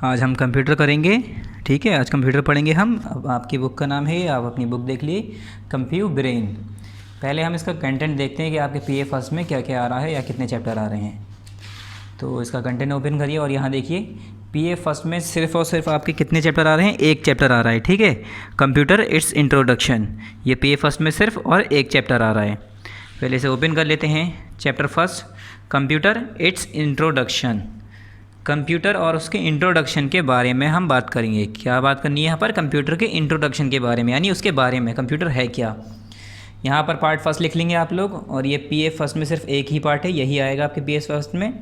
आज हम कंप्यूटर करेंगे। ठीक है, आज कंप्यूटर पढ़ेंगे हम। अब आपकी बुक का नाम है, आप अपनी बुक देख लिए, कंप्यू ब्रेन। पहले हम इसका कंटेंट देखते हैं कि आपके पीए फर्स्ट में क्या क्या आ रहा है या कितने चैप्टर आ रहे हैं। तो इसका कंटेंट ओपन करिए और यहाँ देखिए पीए फर्स्ट में सिर्फ और सिर्फ आपके कितने चैप्टर आ रहे हैं, एक चैप्टर आ रहा है। ठीक है, कंप्यूटर इट्स इंट्रोडक्शन, ये पीए फर्स्ट में सिर्फ और एक चैप्टर आ रहा है। पहले से ओपन कर लेते हैं chapter first, computer its introduction. Computer और उसके इंट्रोडक्शन के बारे में हम बात करेंगे। क्या बात करनी है यहाँ पर? कंप्यूटर के इंट्रोडक्शन के बारे में, यानी उसके बारे में कंप्यूटर है क्या। यहाँ पर पार्ट फर्स्ट लिख लेंगे आप लोग, और ये पीए फर्स्ट में सिर्फ एक ही पार्ट है, यही आएगा आपके पीए फर्स्ट में।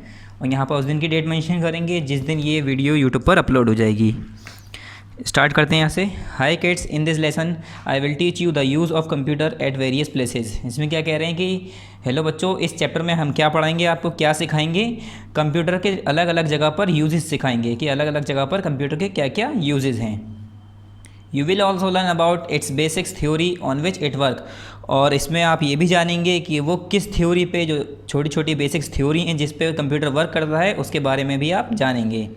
और यहाँ पर उस दिन की डेट मेंशन करेंगे जिस दिन ये वीडियो यूट्यूब पर अपलोड हो जाएगी। स्टार्ट करते हैं यहाँ से। High kids, in this lesson I will teach you the use of computer at various places. इसमें क्या कह रहे हैं कि हेलो बच्चों, इस चैप्टर में हम क्या पढ़ाएंगे, आपको क्या सिखाएंगे, कंप्यूटर के अलग अलग जगह पर यूजेस सिखाएंगे कि अलग अलग जगह पर कंप्यूटर के क्या क्या यूजेस हैं। You will also learn about it's basics theory on which it work. और इसमें आप ये भी जानेंगे कि वो किस थ्योरी पे, जो छोटी छोटी बेसिक्स थ्योरी हैं जिस पे कंप्यूटर वर्क करता है, उसके बारे में भी आप जानेंगे।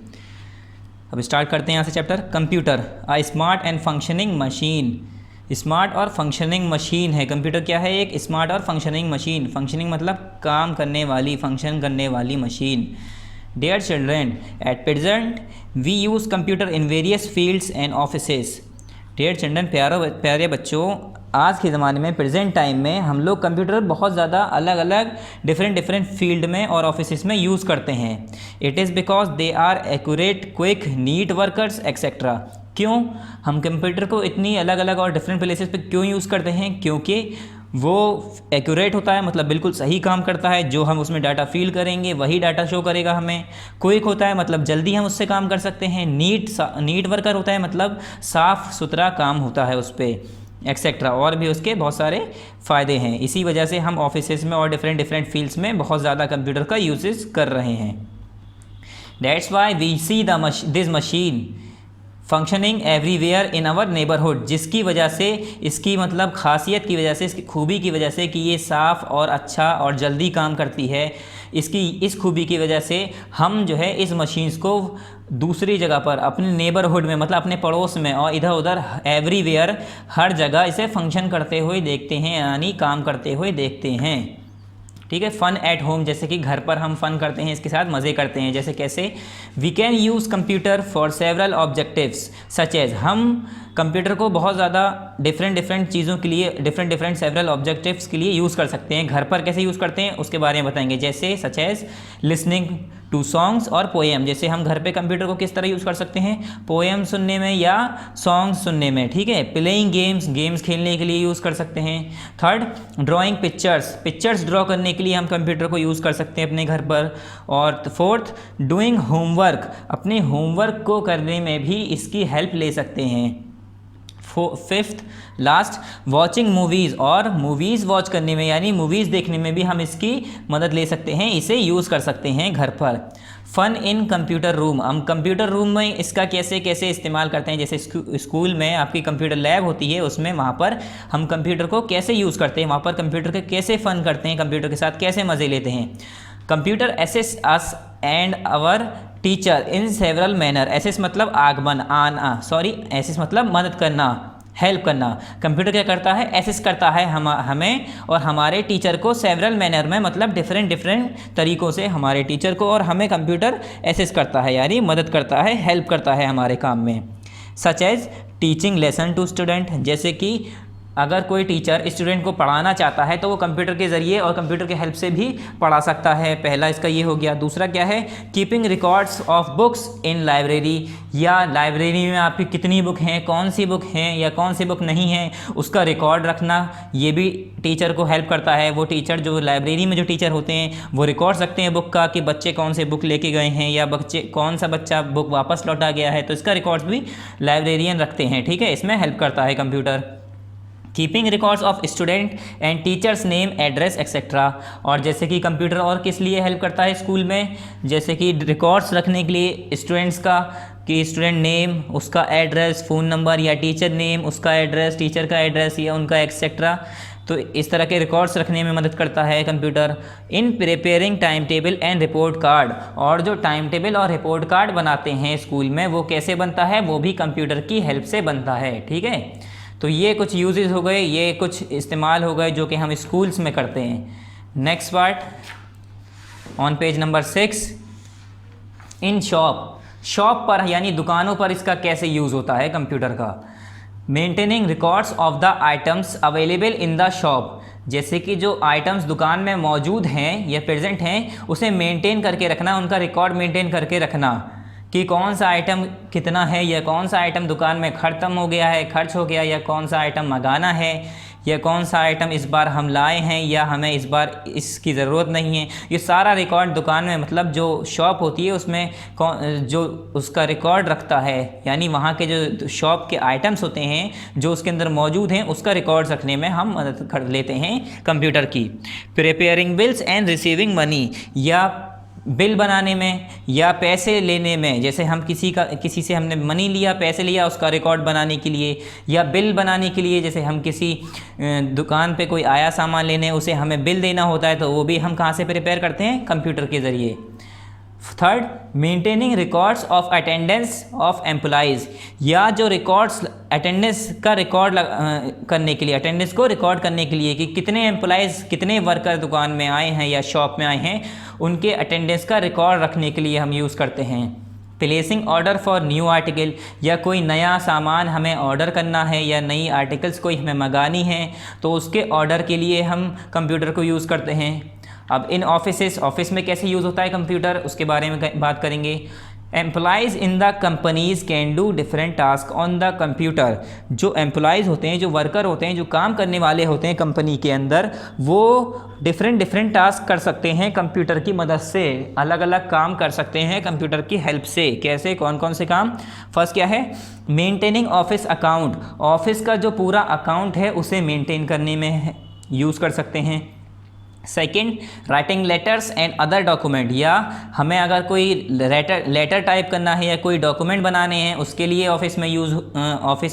अब स्टार्ट करते हैं यहाँ से chapter. Computer a smart and functioning machine. Smart और फंक्शनिंग मशीन है कंप्यूटर। क्या है? एक स्मार्ट और फंक्शनिंग मशीन। फंक्शनिंग मतलब काम करने वाली, फंक्शन करने वाली machine. Dear children, at present we use computer in various fields and offices. Dear children, प्यारे बच्चों, आज के ज़माने में, प्रेजेंट टाइम में हम लोग कंप्यूटर बहुत ज़्यादा अलग अलग डिफरेंट फील्ड में और ऑफिस में यूज़ करते हैं। It is because they are accurate, quick, neat workers etcetera. क्यों हम कंप्यूटर को इतनी अलग अलग और डिफरेंट प्लेसेस पे क्यों यूज़ करते हैं? क्योंकि वो एक्यूरेट होता है, मतलब बिल्कुल सही काम करता है। जो हम उसमें डाटा फील करेंगे वही डाटा शो करेगा हमें। क्विक होता है, मतलब जल्दी हम उससे काम कर सकते हैं। नीट वर्कर होता है, मतलब साफ़ सुथरा काम होता है उस पर, एक्सेट्रा। और भी उसके बहुत सारे फ़ायदे हैं। इसी वजह से हम ऑफिसेस में और डिफरेंट फील्ड्स में बहुत ज़्यादा कंप्यूटर का यूजेस कर रहे हैं। That's why we see this machine functioning everywhere in our neighbourhood. जिसकी वजह से, इसकी मतलब खासियत की वजह से, इसकी खूबी की वजह से कि ये साफ़ और अच्छा और जल्दी काम करती है, इस खूबी की वजह से हम जो है इस मशीन्स को दूसरी जगह पर, अपने नेबरहुड में, मतलब अपने पड़ोस में और इधर उधर, एवरीवेयर, हर जगह इसे फंक्शन करते हुए देखते हैं, यानी काम करते हुए देखते हैं। ठीक है। फ़न एट होम, जैसे कि घर पर हम फ़न करते हैं, इसके साथ मज़े करते हैं। जैसे कैसे? We can use computer for several objectives such as. हम कंप्यूटर को बहुत ज़्यादा डिफरेंट चीज़ों के लिए, डिफरेंट सेवरल ऑब्जेक्टिव्स के लिए यूज़ कर सकते हैं। घर पर कैसे यूज़ करते हैं उसके बारे में बताएंगे। जैसे such as listening to songs और पोएम। जैसे हम घर पे कंप्यूटर को किस तरह यूज़ कर सकते हैं? पोएम सुनने में या सॉन्ग्स सुनने में। ठीक है। प्लेइंग गेम्स खेलने के लिए यूज़ कर सकते हैं। थर्ड, ड्राइंग पिक्चर्स ड्रॉ करने के लिए हम कंप्यूटर को यूज़ कर सकते हैं अपने घर पर। और फोर्थ, डूइंग होमवर्क, अपने होमवर्क को करने में भी इसकी हेल्प ले सकते हैं। फिफ्थ लास्ट, वॉचिंग मूवीज़, और मूवीज़ वॉच करने में, यानी मूवीज़ देखने में भी हम इसकी मदद ले सकते हैं, इसे यूज़ कर सकते हैं घर पर। फ़न इन कंप्यूटर रूम, हम कंप्यूटर रूम में इसका कैसे कैसे इस्तेमाल करते हैं। जैसे स्कूल में आपकी कंप्यूटर लैब होती है, उसमें वहाँ पर हम कंप्यूटर को कैसे यूज़ करते हैं, वहाँ पर कंप्यूटर के कैसे फ़न करते हैं, कंप्यूटर के साथ कैसे मज़े लेते हैं। Computer assist us and our teacher in several manner. Assist मतलब आगमन, आना, एसिस्ट मतलब मदद करना, हेल्प करना। कंप्यूटर क्या करता है? असिस्ट करता है हमें और हमारे टीचर को सेवरल मैनर में, मतलब डिफरेंट तरीक़ों से हमारे टीचर को और हमें कंप्यूटर असिस्ट करता है, यानी मदद करता है, हेल्प करता है हमारे काम में। Such as teaching lesson to student, जैसे कि अगर कोई टीचर स्टूडेंट को पढ़ाना चाहता है तो वो कंप्यूटर के ज़रिए और कंप्यूटर के हेल्प से भी पढ़ा सकता है। पहला इसका ये हो गया। दूसरा क्या है? Keeping records of books in library, या लाइब्रेरी में आपकी कितनी बुक हैं, कौन सी बुक हैं या कौन सी बुक नहीं हैं, उसका रिकॉर्ड रखना, ये भी टीचर को हेल्प करता है। वो टीचर, जो लाइब्रेरी में जो टीचर होते हैं, वो रिकॉर्ड रखते हैं बुक का, कि बच्चे कौन से बुक लेके गए हैं या कौन सा बच्चा बुक वापस लौटा गया है, तो इसका रिकॉर्ड्स भी लाइब्रेरियन रखते हैं। ठीक है। इसमें हेल्प करता है computer. Keeping records of student and teachers name, address etcetera. और जैसे कि कंप्यूटर और किस लिए हेल्प करता है स्कूल में? जैसे कि रिकॉर्ड्स रखने के लिए स्टूडेंट्स का, कि स्टूडेंट नेम, उसका एड्रेस, फ़ोन नंबर, या टीचर नेम, उसका एड्रेस, टीचर का एड्रेस या उनका एक्सेट्रा। तो इस तरह के रिकॉर्ड्स रखने में मदद करता है computer. In preparing time table and report card, और जो टाइम टेबल और रिपोर्ट कार्ड बनाते हैं स्कूल में वो कैसे बनता है, वो भी कंप्यूटर की हेल्प से बनता है। ठीक है, तो ये कुछ यूजेस हो गए, ये कुछ इस्तेमाल हो गए जो कि हम स्कूल्स में करते हैं। Next part on page number 6, in shop पर यानी दुकानों पर इसका कैसे यूज़ होता है कंप्यूटर का। Maintaining records of the items available in the shop, जैसे कि जो आइटम्स दुकान में मौजूद हैं या प्रेजेंट हैं उसे मेंटेन करके रखना, उनका रिकॉर्ड मेंटेन करके रखना कि कौन सा आइटम कितना है, या कौन सा आइटम दुकान में ख़त्म हो गया है, खर्च हो गया, या कौन सा आइटम मंगाना है, या कौन सा आइटम इस बार हम लाए हैं या हमें इस बार इसकी ज़रूरत नहीं है। ये सारा रिकॉर्ड दुकान में, मतलब जो शॉप होती है उसमें जो उसका रिकॉर्ड रखता है, यानी वहाँ के जो शॉप के आइटम्स होते हैं जो उसके अंदर मौजूद हैं उसका रिकॉर्ड रखने में हम मदद कर लेते हैं कंप्यूटर की। Preparing bills and receiving money, या बिल बनाने में या पैसे लेने में, जैसे हम किसी से हमने मनी लिया, पैसे लिया, उसका रिकॉर्ड बनाने के लिए, या बिल बनाने के लिए, जैसे हम किसी दुकान पे कोई आया सामान लेने, उसे हमें बिल देना होता है तो वो भी हम कहाँ से प्रिपेयर करते हैं, कंप्यूटर के ज़रिए। Third, maintaining records of attendance of employees, या जो रिकॉर्ड्स अटेंडेंस का रिकॉर्ड करने के लिए, अटेंडेंस को रिकॉर्ड करने के लिए कि कितने एम्प्लॉइज़, कितने वर्कर दुकान में आए हैं या शॉप में आए हैं, उनके अटेंडेंस का रिकॉर्ड रखने के लिए हम यूज़ करते हैं। Placing order for new article, या कोई नया सामान हमें ऑर्डर करना है या नई आर्टिकल्स कोई हमें मंगानी है तो उसके ऑर्डर के लिए हम कंप्यूटर को यूज़ करते हैं। अब इन ऑफिस में कैसे यूज़ होता है कंप्यूटर, उसके बारे में बात करेंगे। Employees in the companies can do different task on the computer, जो एम्प्लॉइज़ होते हैं, जो वर्कर होते हैं, जो काम करने वाले होते हैं कंपनी के अंदर, वो डिफरेंट टास्क कर सकते हैं कंप्यूटर की मदद से, अलग अलग काम कर सकते हैं कंप्यूटर की हेल्प से। कैसे, कौन कौन से काम? फर्स्ट क्या है, मेंटेनिंग ऑफिस अकाउंट, ऑफिस का जो पूरा अकाउंट है उसे मेंटेन करने में यूज़ कर सकते हैं। Second, writing letters and other document, या हमें अगर कोई लेटर टाइप करना है या कोई डॉक्यूमेंट बनाने हैं उसके लिए ऑफिस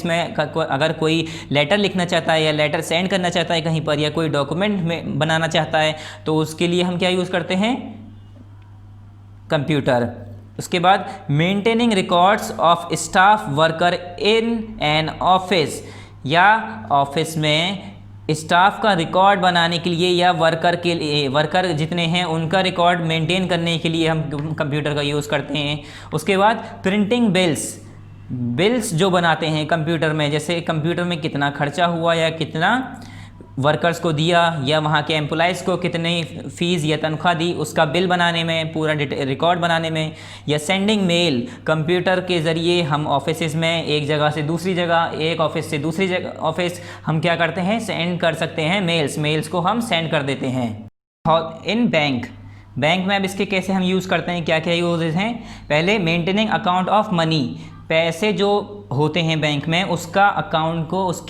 में अगर कोई लेटर लिखना चाहता है या लेटर सेंड करना चाहता है कहीं पर, या कोई डॉक्यूमेंट में बनाना चाहता है तो उसके लिए हम क्या यूज़ करते हैं, कंप्यूटर। उसके बाद maintaining records of staff worker in an office, या ऑफिस में स्टाफ का रिकॉर्ड बनाने के लिए या वर्कर जितने हैं उनका रिकॉर्ड मेंटेन करने के लिए हम कंप्यूटर का यूज़ करते हैं। उसके बाद प्रिंटिंग बिल्स जो बनाते हैं कंप्यूटर में, जैसे कंप्यूटर में कितना खर्चा हुआ या कितना वर्कर्स को दिया या वहाँ के एम्प्लॉइज़ को कितनी फ़ीस या तनख्वाह दी, उसका बिल बनाने में, पूरा रिकॉर्ड बनाने में। या सेंडिंग मेल, कंप्यूटर के ज़रिए हम ऑफिस में एक जगह से दूसरी जगह, एक ऑफिस से दूसरी जगह ऑफिस हम क्या करते हैं, सेंड कर सकते हैं मेल्स को हम सेंड कर देते हैं। इन बैंक में अब इसके कैसे हम यूज़ करते हैं, क्या क्या यूजेस हैं। पहले, मेंटेनिंग अकाउंट ऑफ मनी, पैसे जो होते हैं बैंक में उसके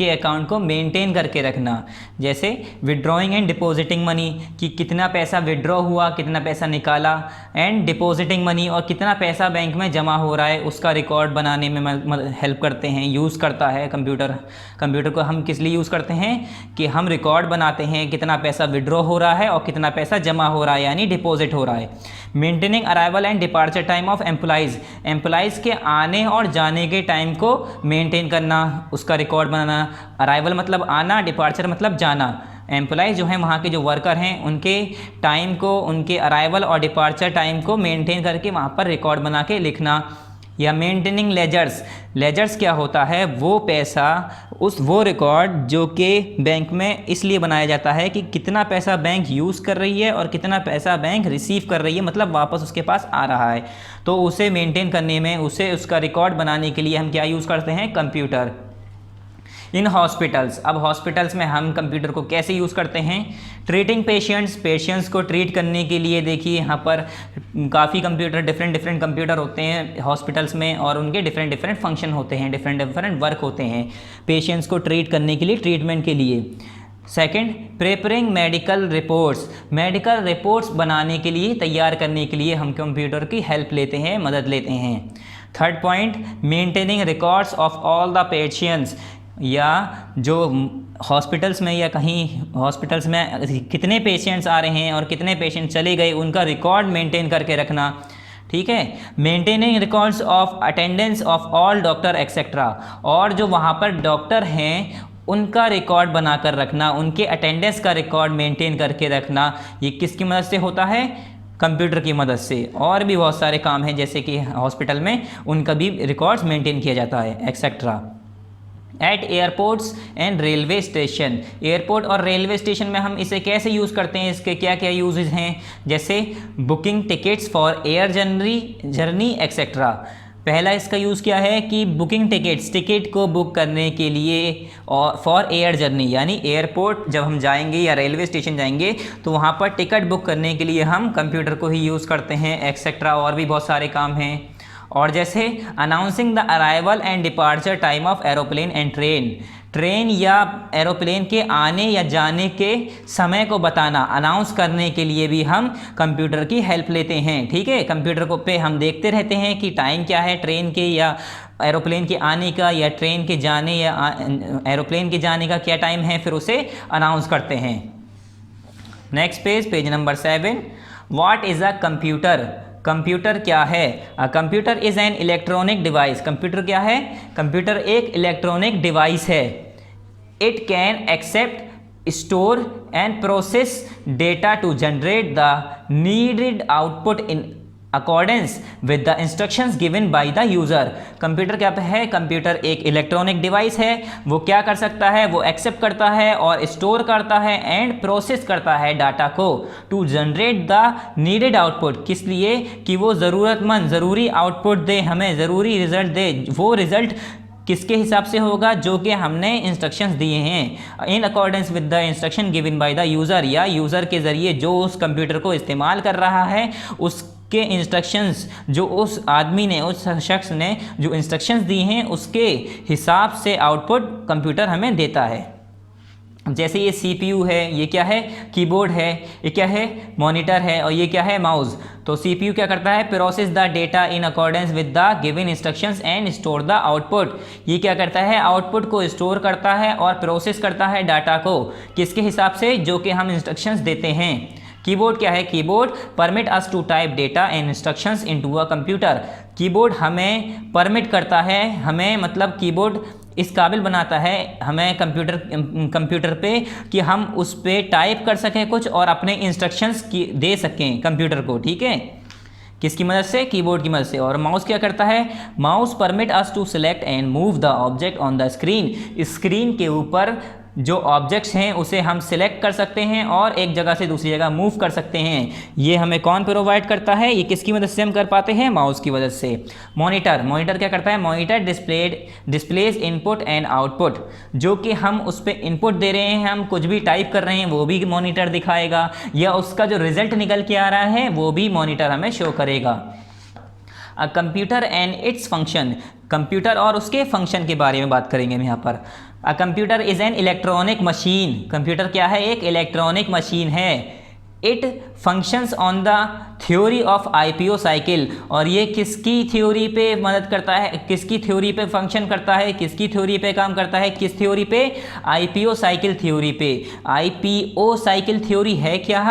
अकाउंट को मेंटेन करके रखना। जैसे विड्रॉइंग एंड डिपॉजिटिंग मनी, कि कितना पैसा विड्रॉ हुआ, कितना पैसा निकाला, एंड डिपॉजिटिंग मनी, और कितना पैसा बैंक में जमा हो रहा है उसका रिकॉर्ड बनाने में हेल्प करते हैं, यूज़ करता है कंप्यूटर को हम किस लिए यूज़ करते हैं कि हम रिकॉर्ड बनाते हैं कितना पैसा विड्रॉ हो रहा है और कितना पैसा जमा हो रहा है, यानी डिपॉजिट हो रहा है। Maintaining arrival and departure time of employees के आने और जाने के टाइम को मेंटेन करना, उसका रिकॉर्ड बनाना। अराइवल मतलब आना, डिपार्चर मतलब जाना। एम्प्लॉइज़ जो हैं वहाँ के जो वर्कर हैं उनके टाइम को, उनके अराइवल और डिपार्चर टाइम को मेंटेन करके वहाँ पर रिकॉर्ड बना के लिखना। या मेंटेनिंग लेजर्स क्या होता है, वो पैसा, वो रिकॉर्ड जो कि बैंक में इसलिए बनाया जाता है कि कितना पैसा बैंक यूज़ कर रही है और कितना पैसा बैंक रिसीव कर रही है, मतलब वापस उसके पास आ रहा है। तो उसे मेंटेन करने में, उसका रिकॉर्ड बनाने के लिए हम क्या यूज़ करते हैं, कंप्यूटर। इन हॉस्पिटल्स, अब हॉस्पिटल्स में हम कंप्यूटर को कैसे यूज़ करते हैं। ट्रीटिंग पेशेंट्स को ट्रीट करने के लिए देखिए यहाँ पर काफ़ी कंप्यूटर, डिफरेंट कंप्यूटर होते हैं हॉस्पिटल्स में, और उनके डिफरेंट फंक्शन होते हैं, डिफरेंट वर्क होते हैं पेशेंट्स को ट्रीट करने के लिए, ट्रीटमेंट के लिए। सेकंड, प्रिपेयरिंग मेडिकल रिपोर्ट्स बनाने के लिए, तैयार करने के लिए हम कंप्यूटर की हेल्प लेते हैं, मदद लेते हैं। Third point, maintaining records of all the patients, या जो हॉस्पिटल्स में या कहीं हॉस्पिटल्स में कितने पेशेंट्स आ रहे हैं और कितने पेशेंट चले गए उनका रिकॉर्ड मेंटेन करके रखना, ठीक है। Maintaining records of attendance of all doctor etcetera, और जो वहाँ पर डॉक्टर हैं उनका रिकॉर्ड बनाकर रखना, उनके अटेंडेंस का रिकॉर्ड मेंटेन करके रखना, ये किसकी मदद से होता है? कंप्यूटर की मदद से। और भी बहुत सारे काम हैं जैसे कि हॉस्पिटल में उनका भी रिकॉर्ड्स मेंटेन किया जाता है etcetera. At airports and railway station, airport और रेलवे स्टेशन में हम इसे कैसे यूज़ करते हैं, इसके क्या क्या यूजेस हैं? जैसे booking tickets for air journey etcetera. पहला इसका यूज़ क्या है कि बुकिंग टिकट को बुक करने के लिए, और फॉर एयर जर्नी यानी एयरपोर्ट जब हम जाएंगे या रेलवे स्टेशन जाएंगे तो वहाँ पर टिकट बुक करने के लिए हम कंप्यूटर को ही यूज़ करते हैं एक्सेट्रा। और भी बहुत सारे काम हैं। और जैसे announcing the arrival and departure time of aeroplane and train या एरोप्लेन के आने या जाने के समय को बताना, अनाउंस करने के लिए भी हम कंप्यूटर की हेल्प लेते हैं, ठीक है। कंप्यूटर को पे हम देखते रहते हैं कि टाइम क्या है ट्रेन के या एरोप्लेन के आने का, या ट्रेन के जाने या एरोप्लेन के जाने का क्या टाइम है, फिर उसे अनाउंस करते हैं। Next page number 7। What is a computer? Computer क्या है? Computer is an electronic device. Computer क्या है? कंप्यूटर एक इलेक्ट्रॉनिक डिवाइस है। It can accept, store and process data to generate the needed output in accordance with the instructions given by the user. Computer क्या है? Computer एक electronic device है। वो क्या कर सकता है? वो एक्सेप्ट करता है और स्टोर करता है एंड प्रोसेस करता है डाटा को, to generate the needed output. किस लिए? कि वो ज़रूरी आउटपुट दे, हमें ज़रूरी रिजल्ट दे। वो रिजल्ट किसके हिसाब से होगा? जो कि हमने इंस्ट्रक्शंस दिए हैं, इन accordance with the instruction given by the user, या यूज़र के ज़रिए जो उस कंप्यूटर को इस्तेमाल कर रहा है उसके इंस्ट्रक्शंस, जो उस आदमी ने, उस शख्स ने जो इंस्ट्रक्शंस दी हैं उसके हिसाब से आउटपुट कंप्यूटर हमें देता है। जैसे ये CPU है, ये क्या है? कीबोर्ड है। ये क्या है? मॉनिटर है। और ये क्या है? माउस। तो CPU क्या करता है? Process the data in accordance with the given instructions and store the output. ये क्या करता है? आउटपुट को स्टोर करता है और प्रोसेस करता है डाटा को, किसके हिसाब से? जो कि हम इंस्ट्रक्शंस देते हैं। कीबोर्ड क्या है? Keyboard permit us to type data and instructions into a computer. Keyboard हमें परमिट करता है, हमें मतलब कीबोर्ड इस काबिल बनाता है हमें कंप्यूटर पे कि हम उस पर टाइप कर सकें कुछ और अपने इंस्ट्रक्शंस दे सकें कंप्यूटर को, ठीक है। किसकी मदद से? कीबोर्ड की मदद से। और माउस क्या करता है? Mouse permit us to select and move the object on the screen. Screen के ऊपर जो ऑब्जेक्ट्स हैं उसे हम सिलेक्ट कर सकते हैं और एक जगह से दूसरी जगह मूव कर सकते हैं। ये हमें कौन प्रोवाइड करता है? ये किसकी मदद से हम कर पाते हैं? माउस की मदद से। मॉनिटर क्या करता है? Monitor displays input and output. जो कि हम उस पर इनपुट दे रहे हैं, हम कुछ भी टाइप कर रहे हैं वो भी मॉनिटर दिखाएगा, या उसका जो रिजल्ट निकल के आ रहा है वो भी मॉनिटर हमें शो करेगा। A computer and its function. Computer और उसके फंक्शन के बारे में बात करेंगे हम यहाँ पर। A computer is an electronic machine. Computer क्या है? एक इलेक्ट्रॉनिक मशीन है। It functions on the theory of IPO cycle. और ये किसकी थ्योरी पे मदद करता है? किसकी थ्योरी पे फंक्शन करता है? किसकी थ्योरी पे काम करता है? किस थ्योरी पे? IPO साइकिल थ्योरी पे। IPO साइकिल थ्योरी है क्या?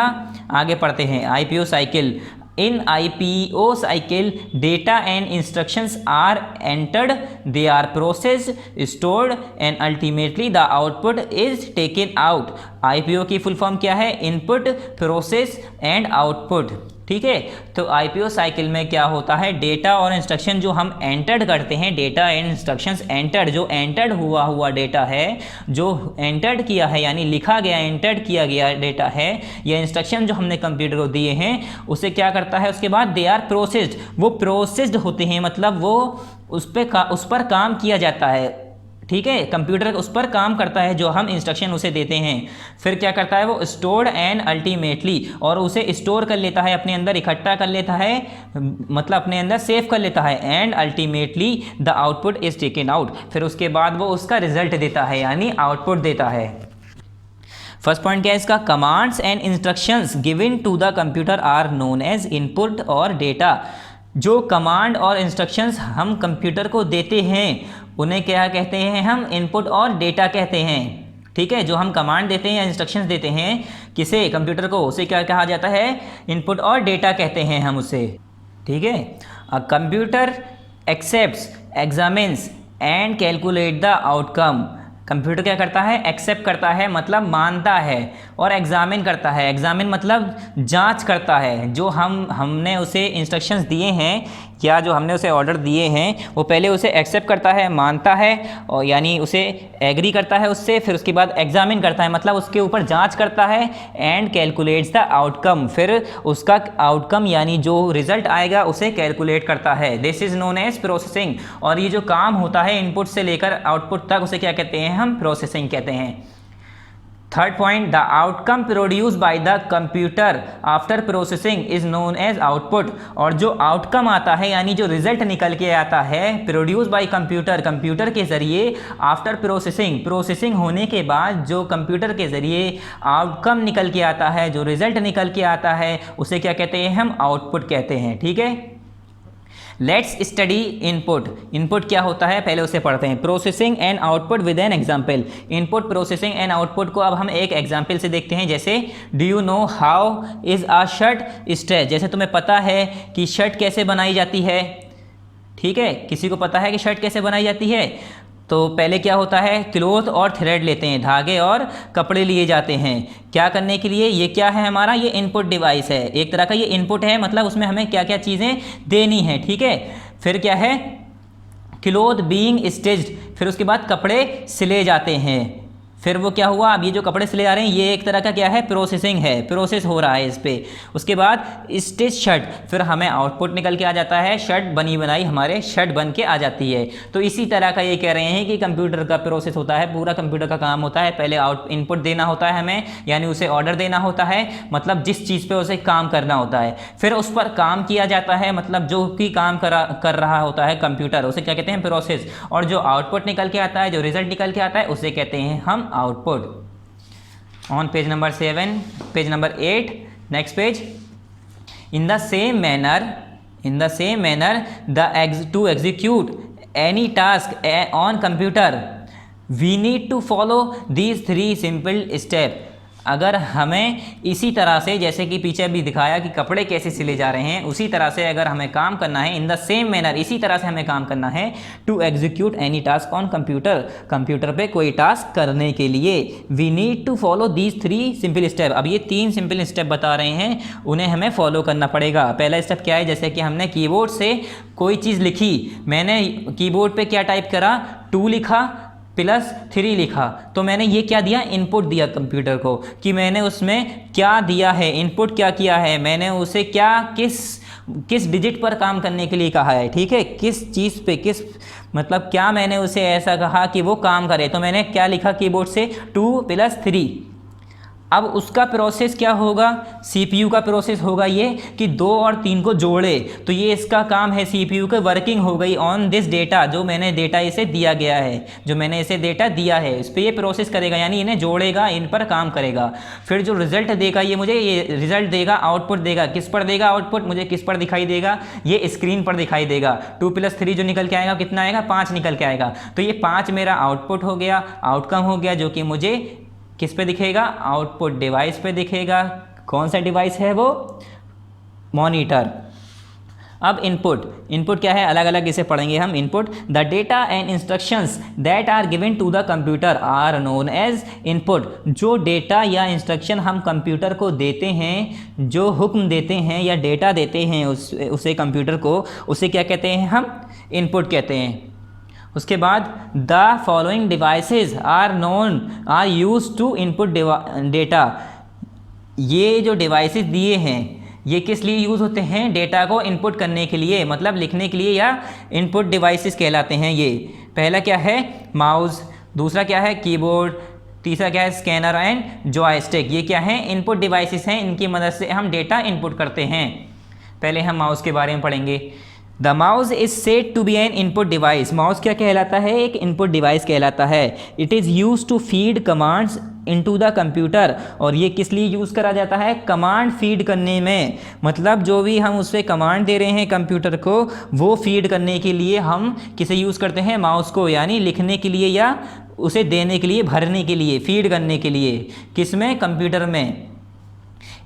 आगे पढ़ते हैं। IPO cycle. In IPO cycle, data and instructions are entered, they are processed, stored and ultimately the output is taken out. IPO की फुल फॉर्म क्या है? इनपुट, प्रोसेस एंड आउटपुट, ठीक है। तो IPO साइकिल में क्या होता है? डेटा और इंस्ट्रक्शन जो हम एंटर्ड करते हैं, डेटा एंड इंस्ट्रक्शंस एंटर्ड, जो एंटर्ड हुआ डेटा है, जो एंटर्ड किया है यानी लिखा गया, एंटर्ड किया गया डेटा है, या इंस्ट्रक्शन जो हमने कंप्यूटर को दिए हैं, उसे क्या करता है? उसके बाद दे आर प्रोसेस्ड, वो प्रोसेस्ड होते हैं, मतलब वो उस पर काम किया जाता है, ठीक है। कंप्यूटर उस पर काम करता है जो हम इंस्ट्रक्शन उसे देते हैं। फिर क्या करता है? वो स्टोर्ड एंड अल्टीमेटली, और उसे स्टोर कर लेता है, अपने अंदर इकट्ठा कर लेता है, मतलब अपने अंदर सेव कर लेता है। And ultimately the output is taken out. फिर उसके बाद वो उसका रिजल्ट देता है यानी आउटपुट देता है। फर्स्ट पॉइंट क्या है इसका? Commands and instructions given to the computer are known as input और डेटा। जो कमांड और इंस्ट्रक्शंस हम कंप्यूटर को देते हैं उन्हें क्या कहते हैं हम? इनपुट और डेटा कहते हैं। ठीक है, जो हम कमांड देते हैं या इंस्ट्रक्शंस देते हैं किसे? कंप्यूटर को, उसे क्या कहा जाता है? इनपुट और डेटा कहते हैं हम उसे। ठीक है, a computer accepts, examines and calculate the outcome. Computer क्या करता है? एक्सेप्ट करता है मतलब मानता है, और एग्जामिन करता है। एग्जामिन मतलब जांच करता है। जो हमने उसे इंस्ट्रक्शंस दिए हैं या जो हमने उसे ऑर्डर दिए हैं वो पहले उसे एक्सेप्ट करता है, मानता है, और यानी उसे एग्री करता है उससे, फिर उसके बाद एग्जामिन करता है मतलब उसके ऊपर जांच करता है, एंड कैलकुलेट्स द आउटकम, फिर उसका आउटकम यानी जो रिजल्ट आएगा उसे कैलकुलेट करता है। This is known as processing. और ये जो काम होता है इनपुट से लेकर आउटपुट तक उसे क्या कहते हैं हम? प्रोसेसिंग कहते हैं। Third point, the outcome produce by the computer after processing is known as output. और जो आउटकम आता है यानी जो रिजल्ट निकल के आता है प्रोड्यूस बाय कंप्यूटर, कंप्यूटर के ज़रिए, आफ्टर प्रोसेसिंग, प्रोसेसिंग होने के बाद जो कंप्यूटर के ज़रिए आउटकम निकल के आता है, जो रिजल्ट निकल के आता है उसे क्या कहते हैं हम? आउटपुट कहते हैं। ठीक है, लेट्स स्टडी इनपुट। इनपुट क्या होता है पहले उसे पढ़ते हैं। Processing and output with an example. Input, processing and output को अब हम एक एग्जाम्पल से देखते हैं। जैसे do you know how is a shirt stitch. जैसे तुम्हें पता है कि शर्ट कैसे बनाई जाती है। ठीक है, किसी को पता है कि शर्ट कैसे बनाई जाती है? तो पहले क्या होता है? क्लोथ और थ्रेड लेते हैं, धागे और कपड़े लिए जाते हैं। क्या करने के लिए? ये क्या है हमारा? ये इनपुट डिवाइस है, एक तरह का ये इनपुट है, मतलब उसमें हमें क्या क्या चीज़ें देनी है। ठीक है, फिर क्या है? क्लोथ बीइंग स्टिच्ड, फिर उसके बाद कपड़े सिले जाते हैं। फिर वो क्या हुआ? अब ये जो कपड़े सिले जा रहे हैं ये एक तरह का क्या है? प्रोसेसिंग है, प्रोसेस हो रहा है इस पे। उसके बाद स्टिच शर्ट, फिर हमें आउटपुट निकल के आ जाता है, शर्ट बनी बनाई हमारे शर्ट बन के आ जाती है। तो इसी तरह का ये कह रहे हैं कि कंप्यूटर का प्रोसेस होता है, पूरा कंप्यूटर का काम होता है। पहले इनपुट देना होता है हमें, यानी उसे ऑर्डर देना होता है, मतलब जिस चीज़ पर उसे काम करना होता है। फिर उस पर काम किया जाता है, मतलब जो कि काम कर रहा होता है कंप्यूटर, उसे क्या कहते हैं? प्रोसेस। और जो आउटपुट निकल के आता है, जो रिजल्ट निकल के आता है उसे कहते हैं हम output. On page number 7, page number 8, next page. In the same manner to execute any task on computer we need to follow these 3 simple step. अगर हमें इसी तरह से, जैसे कि पीछे भी दिखाया कि कपड़े कैसे सिले जा रहे हैं, उसी तरह से अगर हमें काम करना है, इन द सेम मैनर, इसी तरह से हमें काम करना है to execute any task on computer, computer पे कोई टास्क करने के लिए we need to follow these 3 simple step. अब ये 3 सिंपल स्टेप बता रहे हैं, उन्हें हमें फॉलो करना पड़ेगा। पहला स्टेप क्या है? जैसे कि हमने कीबोर्ड से कोई चीज़ लिखी, मैंने कीबोर्ड पे क्या टाइप करा? 2 लिखा +3 लिखा, तो मैंने ये क्या दिया? इनपुट दिया कंप्यूटर को कि मैंने उसमें क्या दिया है, इनपुट क्या किया है, मैंने उसे क्या किस डिजिट पर काम करने के लिए कहा है। ठीक है, किस चीज़ पे, किस मतलब क्या मैंने उसे ऐसा कहा कि वो काम करे। तो मैंने क्या लिखा कीबोर्ड से? 2 + 3। अब उसका प्रोसेस क्या होगा? CPU का प्रोसेस होगा ये कि 2 और 3 को जोड़े। तो ये इसका काम है, CPU की वर्किंग हो गई ऑन दिस डेटा, जो मैंने डेटा इसे दिया गया है, जो मैंने इसे डेटा दिया है, इस पर ये प्रोसेस करेगा, यानी इन्हें जोड़ेगा, इन पर काम करेगा। फिर जो रिजल्ट देगा ये मुझे, ये रिजल्ट देगा, आउटपुट देगा। किस पर देगा आउटपुट? मुझे किस पर दिखाई देगा? ये स्क्रीन पर दिखाई देगा। 2 + 3 जो निकल के आएगा कितना आएगा? 5 निकल के आएगा। तो ये 5 मेरा आउटपुट हो गया, आउटकम हो गया, जो कि मुझे किस पे दिखेगा? आउटपुट डिवाइस पे दिखेगा। कौन सा डिवाइस है वो? मॉनिटर। अब इनपुट क्या है? अलग अलग इसे पढ़ेंगे हम। Input, the data and instructions that are given to the computer are known as input. जो डेटा या इंस्ट्रक्शन हम कंप्यूटर को देते हैं, जो हुक्म देते हैं या डेटा देते हैं उसे कंप्यूटर को, उसे क्या कहते हैं हम? इनपुट कहते हैं। उसके बाद the following devices are use to input data. ये जो डिवाइसेस दिए हैं ये किस लिए यूज़ होते हैं? डेटा को इनपुट करने के लिए, मतलब लिखने के लिए, या इनपुट डिवाइसेस कहलाते हैं ये। पहला क्या है? माउस। दूसरा क्या है? कीबोर्ड। तीसरा क्या है? Scanner and joystick. ये क्या है? इनपुट डिवाइसेस हैं, इनकी मदद से हम डेटा इनपुट करते हैं। पहले हम माउस के बारे में पढ़ेंगे। The mouse is said to be an input device. Mouse क्या कहलाता है? एक इनपुट डिवाइस कहलाता है। It is use to feed commands into the computer. और ये किस लिए यूज़ करा जाता है? कमांड फीड करने में। मतलब जो भी हम उस पर कमांड दे रहे हैं कंप्यूटर को, वो फीड करने के लिए हम किसे यूज़ करते हैं? माउस को, यानी लिखने के लिए या उसे देने के लिए, भरने के लिए, फीड करने के लिए। किस में? कंप्यूटर में।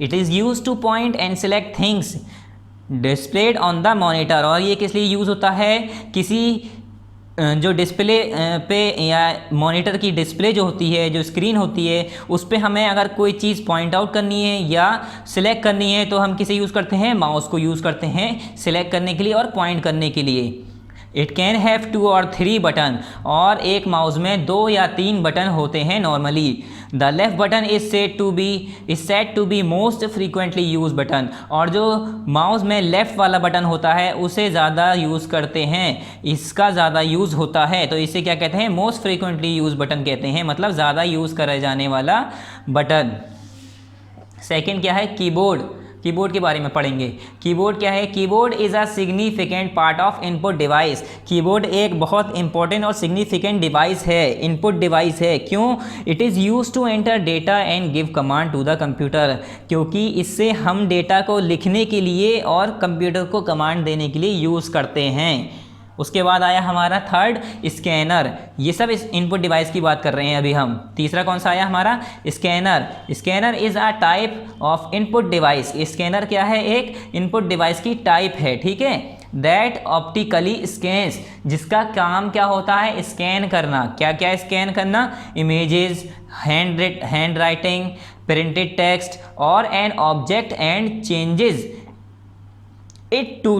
It is use two point and select things displayed on the monitor. और ये किस लिए यूज़ होता है? किसी जो डिस्प्ले पे या मॉनिटर की डिस्प्ले जो होती है, जो स्क्रीन होती है, उस पे हमें अगर कोई चीज़ पॉइंट आउट करनी है या सिलेक्ट करनी है तो हम किसे यूज़ करते हैं? माउस को यूज़ करते हैं सिलेक्ट करने के लिए और पॉइंट करने के लिए। इट कैन हैव 2 और 3 बटन। और एक माउस में 2 या 3 बटन होते हैं normally. The left button is set to be most frequently use button. और जो माउस में लेफ़्ट वाला बटन होता है उसे ज़्यादा यूज़ करते हैं, इसका ज़्यादा यूज़ होता है, तो इसे क्या कहते हैं? मोस्ट फ्रीक्वेंटली यूज बटन कहते हैं, मतलब ज़्यादा यूज़ करा जाने वाला बटन। सेकेंड क्या है? कीबोर्ड। कीबोर्ड के बारे में पढ़ेंगे। कीबोर्ड क्या है? Keyboard is a significant part of input device. Keyboard एक बहुत इंपॉर्टेंट और सिग्निफिकेंट डिवाइस है, इनपुट डिवाइस है। क्यों? It is use to enter data and give command to the computer. क्योंकि इससे हम डेटा को लिखने के लिए और कंप्यूटर को कमांड देने के लिए यूज़ करते हैं। उसके बाद आया हमारा थर्ड, स्कैनर। ये सब इस इनपुट डिवाइस की बात कर रहे हैं अभी हम। तीसरा कौन सा आया हमारा? Scanner. Scanner is a type of input device. Scanner क्या है? एक इनपुट डिवाइस की टाइप है, ठीक है। दैट ऑप्टिकली स्कैन्स, जिसका काम क्या होता है? स्कैन करना। क्या क्या स्कैन करना? Images, handwriting, printed text और an object and changes it to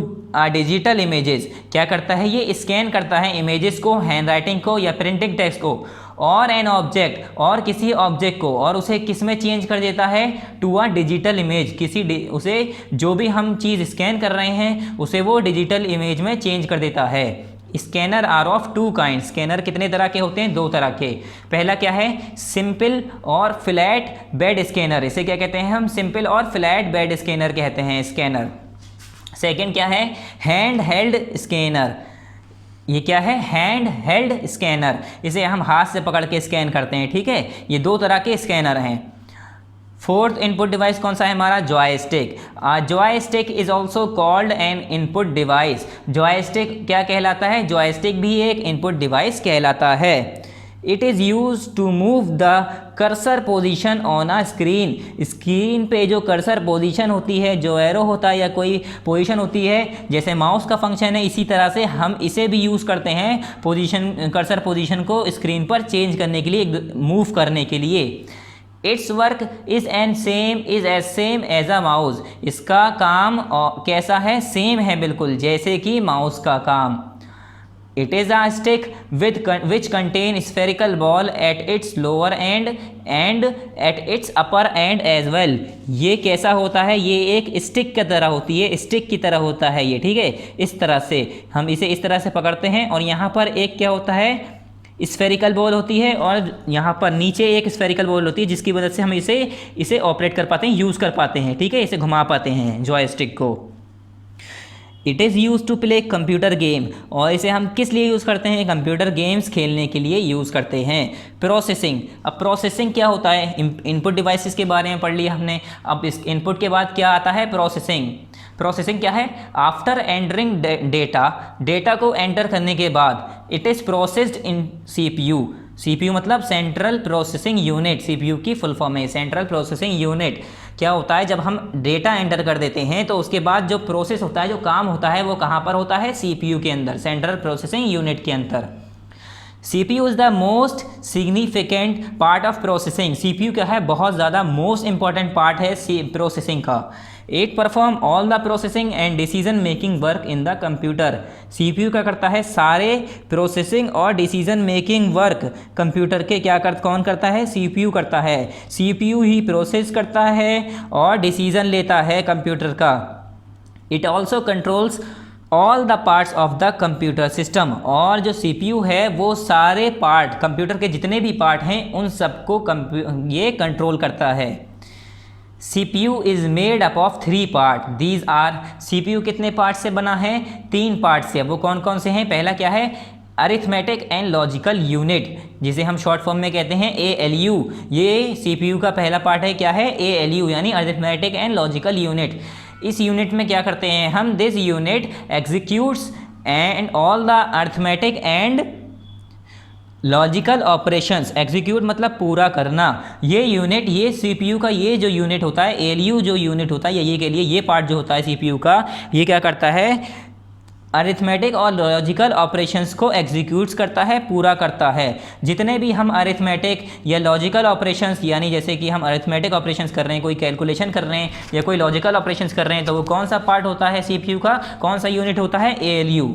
digital images. क्या करता है? ये स्कैन करता है इमेजेस को, हैंड राइटिंग को या प्रिंटिंग टेक्स्ट को, और एन ऑब्जेक्ट, और किसी ऑब्जेक्ट को, और उसे किस में चेंज कर देता है? To a digital image. उसे जो भी हम चीज़ स्कैन कर रहे हैं उसे वो डिजिटल इमेज में चेंज कर देता है। Scanner are of 2 kind. Scanner कितने तरह के होते हैं? 2 तरह के। पहला क्या है? सिंपल और फ्लैट बेड स्कैनर। इसे क्या कहते हैं हम? सिंपल और फ्लैट बेड स्कैनर कहते हैं स्कैनर। सेकेंड क्या है? Hand held scanner. ये क्या है? Hand held scanner. इसे हम हाथ से पकड़ के स्कैन करते हैं, ठीक है। ये 2 तरह के स्कैनर हैं। फोर्थ इनपुट डिवाइस कौन सा है हमारा? Joystick. Joystick is also called an input device. Joystick क्या कहलाता है? जॉयस्टिक भी एक इनपुट डिवाइस कहलाता है। It is use to move the cursor position on a screen. Screen पे जो कर्सर पोजीशन होती है, जो एरो होता है या कोई पोजीशन होती है, जैसे माउस का फंक्शन है, इसी तरह से हम इसे भी यूज़ करते हैं कर्सर पोजीशन को स्क्रीन पर चेंज करने के लिए, मूव करने के लिए। Its work is as same as a mouse. इसका काम कैसा है? सेम है बिल्कुल, जैसे कि माउस का काम। It is a stick which contain spherical ball at its lower end and at its upper end as well। ये कैसा होता है? ये एक स्टिक की तरह होती है, स्टिक की तरह होता है ये, ठीक है। इस तरह से हम इसे इस तरह से पकड़ते हैं और यहाँ पर एक क्या होता है? स्फेरिकल बॉल होती है और यहाँ पर नीचे एक स्फेरिकल बॉल होती है, जिसकी वजह से हम इसे ऑपरेट कर पाते हैं, यूज़ कर पाते हैं, ठीक है। इसे घुमा पाते हैं जॉयस्टिक को। It is use to play computer game. और इसे हम किस लिए यूज़ करते हैं? कंप्यूटर गेम्स खेलने के लिए यूज़ करते हैं। प्रोसेसिंग। अब प्रोसेसिंग क्या होता है? इनपुट डिवाइसेस के बारे में पढ़ लिया हमने। अब इस इनपुट के बाद क्या आता है? प्रोसेसिंग। प्रोसेसिंग क्या है? आफ्टर एंटरिंग डेटा को एंटर करने के बाद it is processed in CPU। CPU मतलब सेंट्रल प्रोसेसिंग यूनिट। CPU की फुल फॉर्म है सेंट्रल प्रोसेसिंग यूनिट। क्या होता है? जब हम डेटा एंटर कर देते हैं तो उसके बाद जो प्रोसेस होता है, जो काम होता है, वो कहाँ पर होता है? CPU के अंदर, सेंट्रल प्रोसेसिंग यूनिट के अंदर। CPU is the most significant part of processing. CPU क्या है? बहुत ज़्यादा मोस्ट इंपॉर्टेंट पार्ट है प्रोसेसिंग का। It perform all the processing and decision making work in the computer. CPU क्या करता है? सारे प्रोसेसिंग और डिसीजन मेकिंग वर्क कंप्यूटर के कौन करता है? CPU करता है। CPU ही प्रोसेस करता है और डिसीजन लेता है कंप्यूटर का। It also controls all the parts of the computer system. और जो CPU है वो सारे पार्ट, कंप्यूटर के जितने भी पार्ट हैं, उन सबको ये कंट्रोल करता है। CPU is made up of 3 part, these are, CPU कितने पार्ट से बना है? 3 पार्ट से। वो कौन कौन से हैं? पहला क्या है? अरिथमेटिक एंड लॉजिकल यूनिट, जिसे हम शॉर्ट फॉर्म में कहते हैं ALU। ये CPU का पहला पार्ट है, क्या है? ALU यानी अरिथमेटिक एंड लॉजिकल यूनिट। इस यूनिट में क्या करते हैं हम? This unit executes and all the arithmetic and logical operations. Execute मतलब पूरा करना। ये यूनिट, ये CPU का ये जो यूनिट होता है, ALU जो यूनिट होता है, ये के लिए ये पार्ट जो होता है CPU का, ये क्या करता है? अरिथमेटिक और लॉजिकल ऑपरेशंस को एग्जीक्यूट्स करता है, पूरा करता है। जितने भी हम अरिथमेटिक या लॉजिकल ऑपरेशंस, यानी जैसे कि हम अरिथमेटिक ऑपरेशंस कर रहे हैं, कोई कैलकुलेशन कर रहे हैं या कोई लॉजिकल ऑपरेशंस कर रहे हैं, तो वो कौन सा पार्ट होता है CPU का? कौन सा यूनिट होता है? ALU।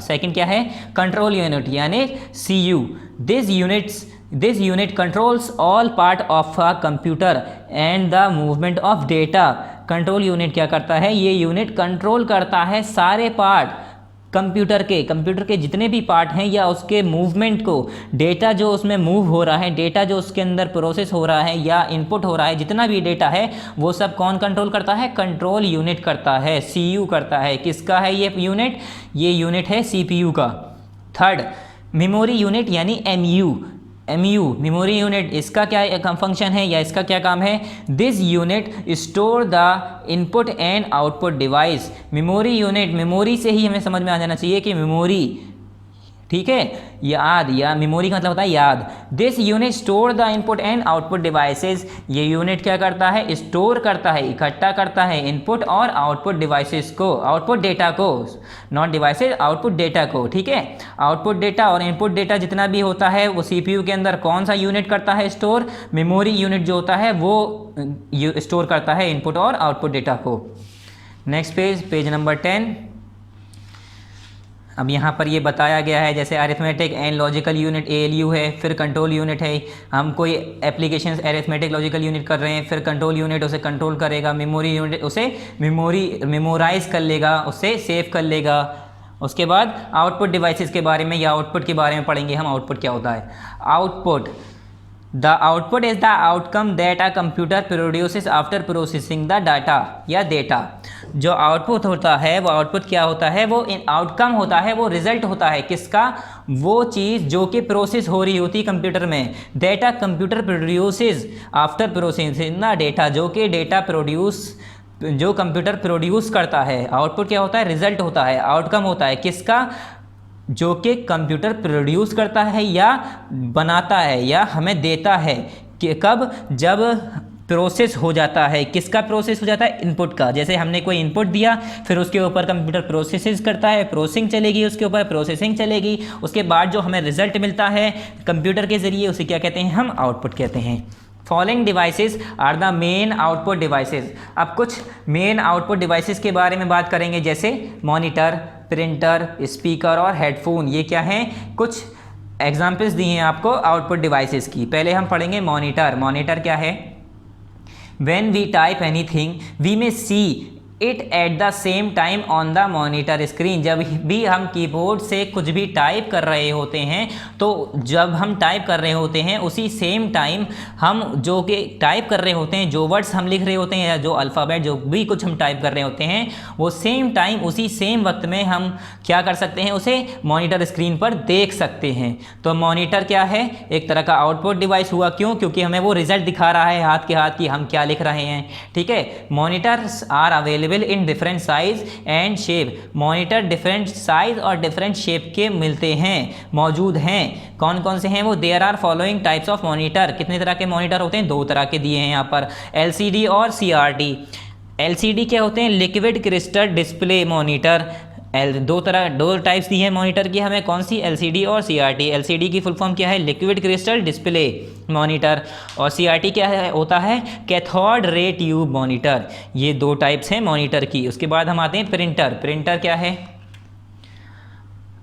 सेकंड क्या है? कंट्रोल यूनिट यानी CU। This unit controls all part of a computer and the movement of data. Control unit क्या करता है? ये यूनिट कंट्रोल करता है सारे पार्ट कंप्यूटर के जितने भी पार्ट हैं या उसके मूवमेंट को, डेटा जो उसमें मूव हो रहा है, डेटा जो उसके अंदर प्रोसेस हो रहा है या इनपुट हो रहा है, जितना भी डेटा है वो सब कौन कंट्रोल करता है? कंट्रोल यूनिट करता है, CU करता है। किसका है ये यूनिट? ये यूनिट है CPU का। थर्ड, मेमोरी यूनिट यानी MU, मेमोरी यूनिट, इसका क्या फंक्शन है या इसका क्या काम है? This unit store the input and output device. Memory unit, memory से ही हमें समझ में आ जाना चाहिए कि मेमोरी, ठीक है, याद, या मेमोरी का मतलब होता है याद। This unit store the input and output devices. ये यूनिट क्या करता है? स्टोर करता है, इकट्ठा करता है इनपुट और आउटपुट डिवाइसेस को, आउटपुट डेटा को, नॉट डिवाइसेस, आउटपुट डेटा को, ठीक है। आउटपुट डेटा और इनपुट डेटा जितना भी होता है वो CPU के अंदर कौन सा यूनिट करता है स्टोर? मेमोरी यूनिट जो होता है वो स्टोर करता है इनपुट और आउटपुट डेटा को। Next page number 10। अब यहाँ पर ये बताया गया है, जैसे arithmetic and logical unit ALU है, फिर कंट्रोल यूनिट है। हम कोई एप्लीकेशन अरिथमेटिक लॉजिकल यूनिट कर रहे हैं, फिर कंट्रोल यूनिट उसे कंट्रोल करेगा, मेमोरी यूनिट उसे मेमोराइज कर लेगा, उसे सेव कर लेगा। उसके बाद आउटपुट डिवाइसेस के बारे में या आउटपुट के बारे में पढ़ेंगे हम। आउटपुट क्या होता है? Output, the output is the outcome that a computer produces after processing the data या डेटा। जो आउटपुट होता है वो आउटपुट क्या होता है? वो आउटकम होता है, वो रिजल्ट होता है किसका? वो चीज़ जो कि प्रोसेस हो रही होती कंप्यूटर में। Data computer produces after processing the data, जो कि डेटा जो कंप्यूटर प्रोड्यूस करता है। आउटपुट क्या होता है? रिजल्ट होता है, आउटकम होता है किसका? जो कि कंप्यूटर प्रोड्यूस करता है या बनाता है या हमें देता है कि कब? जब प्रोसेस हो जाता है। किसका प्रोसेस हो जाता है? इनपुट का। जैसे हमने कोई इनपुट दिया, फिर उसके ऊपर कंप्यूटर प्रोसेसिंग करता है, प्रोसेसिंग चलेगी, उसके ऊपर प्रोसेसिंग चलेगी, उसके बाद जो हमें रिजल्ट मिलता है कंप्यूटर के ज़रिए, उसे क्या कहते हैं हम? आउटपुट कहते हैं। Following devices are the main output devices. अब कुछ मेन आउटपुट डिवाइसेस के बारे में बात करेंगे, जैसे मॉनिटर, प्रिंटर, स्पीकर और हेडफोन। ये क्या हैं? कुछ एग्जाम्पल्स दिए हैं आपको आउटपुट डिवाइसेस की। पहले हम पढ़ेंगे मॉनिटर। मॉनिटर क्या है? When we type anything, we may see it at the same time on the monitor screen. जब भी हम कीबोर्ड से कुछ भी टाइप कर रहे होते हैं, तो जब हम टाइप कर रहे होते हैं उसी सेम टाइम हम जो कि टाइप कर रहे होते हैं, जो वर्ड्स हम लिख रहे होते हैं या जो अल्फ़ाबेट जो भी कुछ हम टाइप कर रहे होते हैं, वो सेम टाइम उसी सेम वक्त में हम क्या कर सकते हैं? उसे मॉनिटर स्क्रीन पर देख सकते हैं। तो मॉनिटर क्या है? एक तरह का आउटपुट डिवाइस हुआ। क्यों? क्योंकि हमें वो रिजल्ट दिखा रहा है हाथ के हाथ कि हम क्या लिख रहे हैं। ठीक है। Monitors are available in different size and shape. Monitor different size और डिफरेंट शेप के मिलते हैं, मौजूद हैं। कौन कौन से हैं वो? There are following types of monitor. कितने तरह के मॉनिटर होते हैं? 2 तरह के दिए हैं यहाँ पर, LCD और CRT। LCD क्या होते हैं? Liquid crystal display monitor. दो टाइप्स दी है मॉनिटर की हमें, कौन सी? LCD और CRT। LCD की फुल फॉर्म क्या है? Liquid crystal display monitor. और CRT क्या है? होता है कैथोड रे ट्यूब मॉनिटर। ये 2 टाइप्स हैं मॉनिटर की। उसके बाद हम आते हैं प्रिंटर। प्रिंटर क्या है?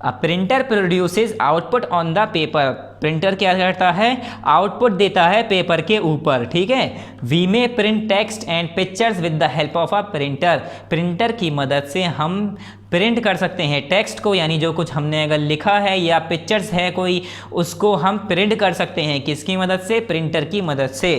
A printer produces output on the paper। Printer क्या करता है? आउटपुट देता है पेपर के ऊपर। ठीक है। We may print text and pictures with the help of a printer। Printer की मदद से हम प्रिंट कर सकते हैं टेक्स्ट को, यानी जो कुछ हमने अगर लिखा है या पिक्चर्स है कोई, उसको हम प्रिंट कर सकते हैं। किसकी मदद से? प्रिंटर की मदद से।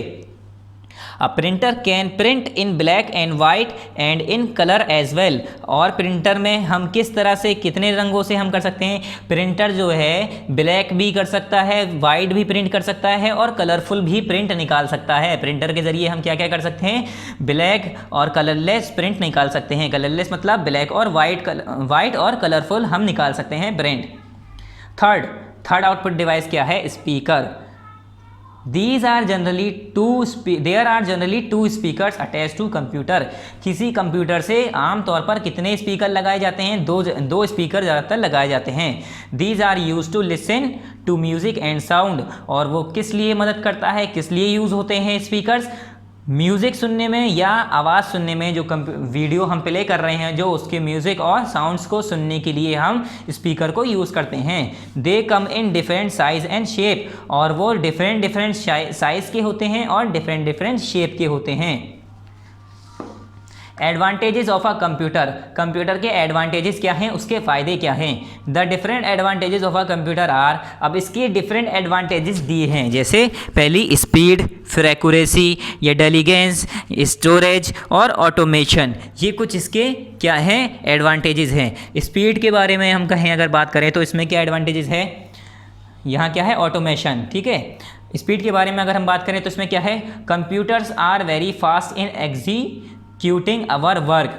A printer can print in black and white and in colour as well. और प्रिंटर में हम किस तरह से, कितने रंगों से हम कर सकते हैं? प्रिंटर जो है ब्लैक भी कर सकता है, वाइट भी प्रिंट कर सकता है और कलरफुल भी प्रिंट निकाल सकता है। प्रिंटर के जरिए हम क्या क्या कर सकते हैं? ब्लैक और कलरलेस प्रिंट निकाल सकते हैं। कलरलेस मतलब ब्लैक और वाइट और कलरफुल हम निकाल सकते हैं प्रिंट। थर्ड आउटपुट डिवाइस क्या है? Speaker. There are generally two speakers attached to computer। किसी कंप्यूटर से आमतौर पर कितने स्पीकर लगाए जाते हैं? दो स्पीकर ज़्यादातर लगाए जाते हैं। These are used to listen to music and sound। और वो किस लिए मदद करता है, किस लिए यूज़ होते हैं स्पीकर्स? म्यूज़िक सुनने में या आवाज़ सुनने में। जो वीडियो हम प्ले कर रहे हैं, जो उसके म्यूज़िक और साउंड्स को सुनने के लिए हम स्पीकर को यूज़ करते हैं। They come in different size and shape. और वो डिफरेंट साइज़ के होते हैं और डिफरेंट शेप के होते हैं। Advantages of a computer. Computer के एडवांटेजेस क्या हैं, उसके फ़ायदे क्या हैं? The different advantages of a computer are. अब इसके डिफरेंट एडवांटेजेस दिए हैं, जैसे पहली स्पीड, फिर एक्यूरेसी या डेलीगेंस, स्टोरेज और ऑटोमेशन। ये कुछ इसके क्या हैं? एडवांटेजेस हैं। स्पीड के बारे में हम कहें, अगर बात करें तो इसमें क्या एडवांटेजेस है? यहाँ क्या है? ऑटोमेशन। ठीक है। स्पीड के बारे में अगर हम बात करें तो इसमें क्या है? Computers are very fast in executing our work,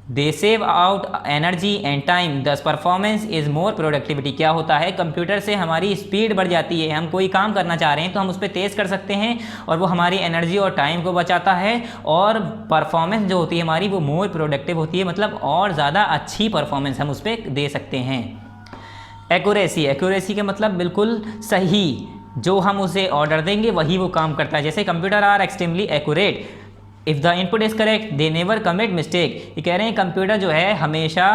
they save out energy and time, thus performance is more productivity। क्या होता है? कंप्यूटर से हमारी स्पीड बढ़ जाती है। हम कोई काम करना चाह रहे हैं तो हम उस पर तेज़ कर सकते हैं और वो हमारी एनर्जी और टाइम को बचाता है। और परफॉर्मेंस जो होती है हमारी, वो मोर प्रोडक्टिव होती है, मतलब और ज़्यादा अच्छी परफॉर्मेंस हम उस पर दे सकते हैं। एक्यूरेसी का मतलब बिल्कुल सही, जो हम उसे ऑर्डर देंगे वही वो काम करता है। जैसे computer are extremely accurate, if the input is correct they never commit mistake. ये कह रहे हैं कंप्यूटर जो है हमेशा